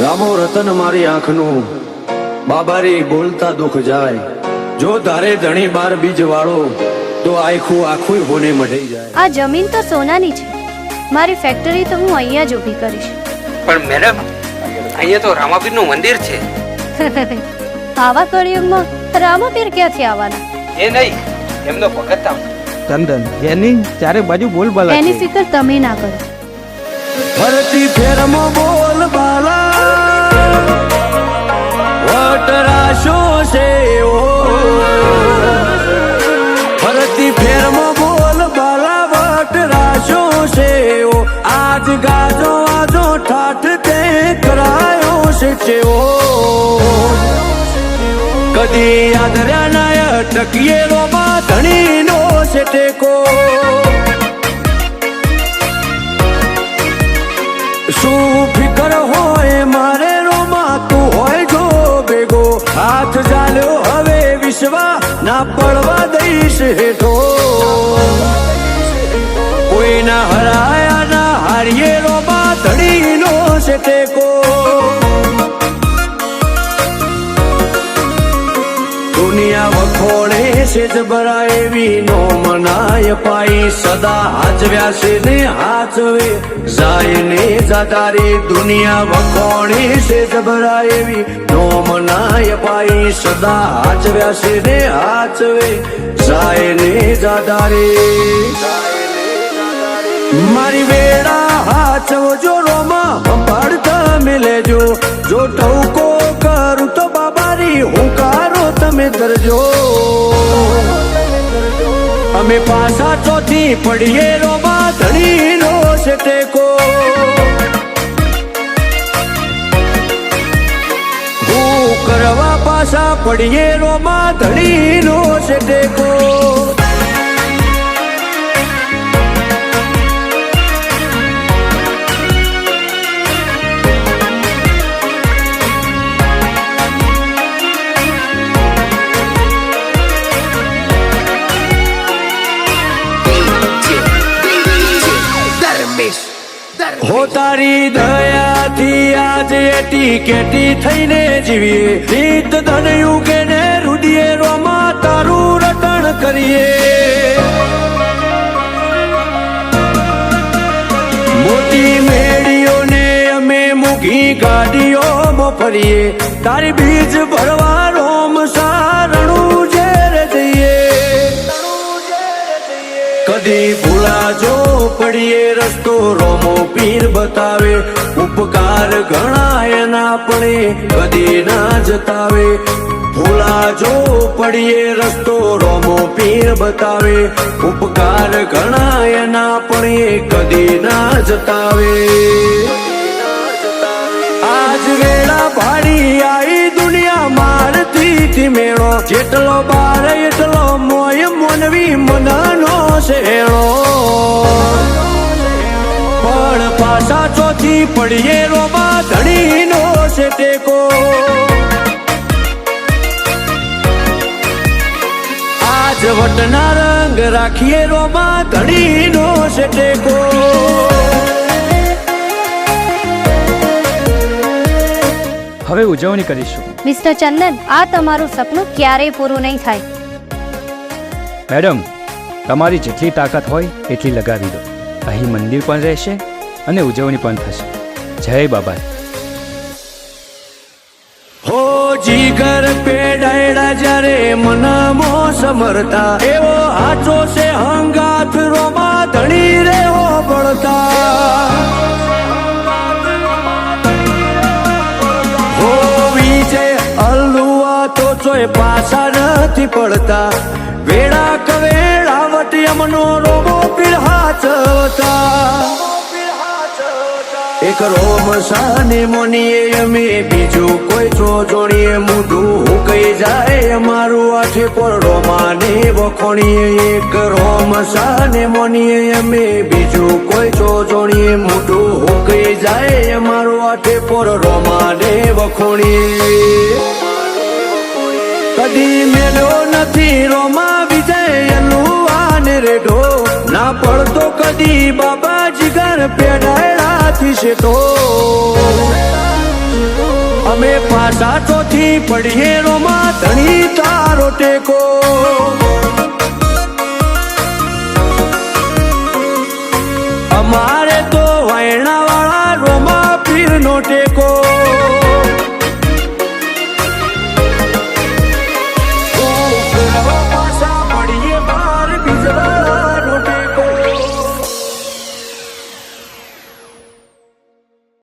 રામો રતન મારી આંખનું બાબારી બોલતા દુઃખ જાય જો તારે ધણી બાર બીજ વાળો તો આખું આખું હોને મઢી જાય। આ જમીન તો સોનાની છે, મારી ફેક્ટરી તો હું અહીંયા જ ઊભી કરીશ। પણ મેડમ અહીંયા તો રામાપીરનું મંદિર છે। આવા કળિયુગમાં રામાપીર ક્યાંથી આવવાના? એ નહીં, એમનો ભગત આવશે। ચંદન એની ચારે બાજુ બોલબાલા છે। એની ફિકર તમે ના કરો। ફરતી ફેરમાં બોલ બાલા વટરાશો છે ઓ, ફરતી ફેરમાં બોલ બાલા વટરાશો છે ઓ, આજ ગાજો આજો ઠાઠ તે કરાયો છે ચેવો, કદી આદર્યા નાય ટકીએ રોમાં ધણીનો છે ટેકો। શું ફિકર હોય મારે રોમાં તું હોય જો ભેગો, હાથ ચાલ્યો હવે વિશ્વા ના પડવા દઈશ હેઠો, કોઈના હરાયા ના હારીએ રોમાં ધડીનો છે ટેકો। દુનિયા વખોડે છે જબરા એવી નો મનાય પાઈ, સદા હાચવ્યા છે ને હાચવે જાય ને જાતારી, દુનિયા વખોડે છે જબરા એવી નો મનાય પાઈ, સદા હાચવ્યા છે ને હાચવે જાય ને જાતારી। મારી વેળા હાચવજો રોમાં સંભાળતા મેલેજો, જો ટવકો કરું તો બાબારી હુંકારો તમે કરજો, અમે પાછા ચોથી પડીએ રોમાં ધણીનો છે ટેકો, હું કરવા પાછા પડીએ રોમાં ધણીનો છે ટેકો। હો તારી દયાથી આજે એટી કેટી થઈને જીવીએ, રીત ધન યુગે ને રુદિયે રોમાં તારું રટણ કરીએ, મોટી મેળીઓને અમે મૂકી ગાડીઓમાં ફરીએ, તારી બીજ ભરવા રોમ સારણું ઝેર જઈએ, કદી ભૂલાજો પડીએ રસ્તો રોમો પીર બતાવે, ઉપકાર ઘણા એના પડે કદી ના જતાવે, ભૂલાજો પડીએ રસ્તો રોમો પીર બતાવે, ઉપકાર ઘણા એના પડે કદી ના જતાવે। આજ વેળા ભાડી આઈ દુનિયા મારતી મેળો, જેટલો બાર એટલો મોય મોનવી મનનો શેળો, પણ પાછા ચોથી પડીએ રોમાં ધણીનો છે ટેકો, આજ વટના રંગ રાખીએ રોમાં ધણીનો છે ટેકો। હવે ઉજવણી કરીશું। મિસ્ટર ચંદન, આ તમારું સપનું ક્યારેય પૂરું નહીં થાય। મેડમ તમારી જેટલી તાકાત હોય એટલી લગાવી દો, અહીં મંદિર પણ રહેશે અને ઉજવણી પણ થશે। જય બાબા। હો જીગર પેડાયડા જ્યારે મનમો સમરતા, એવો હાચો છે હંગાથ રોમાં ધણી રેવો પડતા, હો વિજય અલ્લુઆ તો ચોય પાછા નથી પડતા, વેળા કવેળાવટ યમનો રોમો પીર હાચવતા, એક રોમ સાને મોનીએ અમે બીજું કોઈ છો જોડીએ, મોઢું હુકાઈ જાય અમારું આઠે પર રોમાને વખોણીએ, એક રોમ સાને મોનીએ અમે બીજું કોઈ છો જોડીએ, મોઢું હુકાઈ જાય અમારું આઠે પર રોમાને વખોણીએ, મેલ્યો નથી રોમા વિજય અલુવાને રેડો ના પડતો કદી બાબાજી ઘર પેડાયડાથી શેટો અમે પાછા ચોથી પડીએ રોમા ધણી તારો ટેકો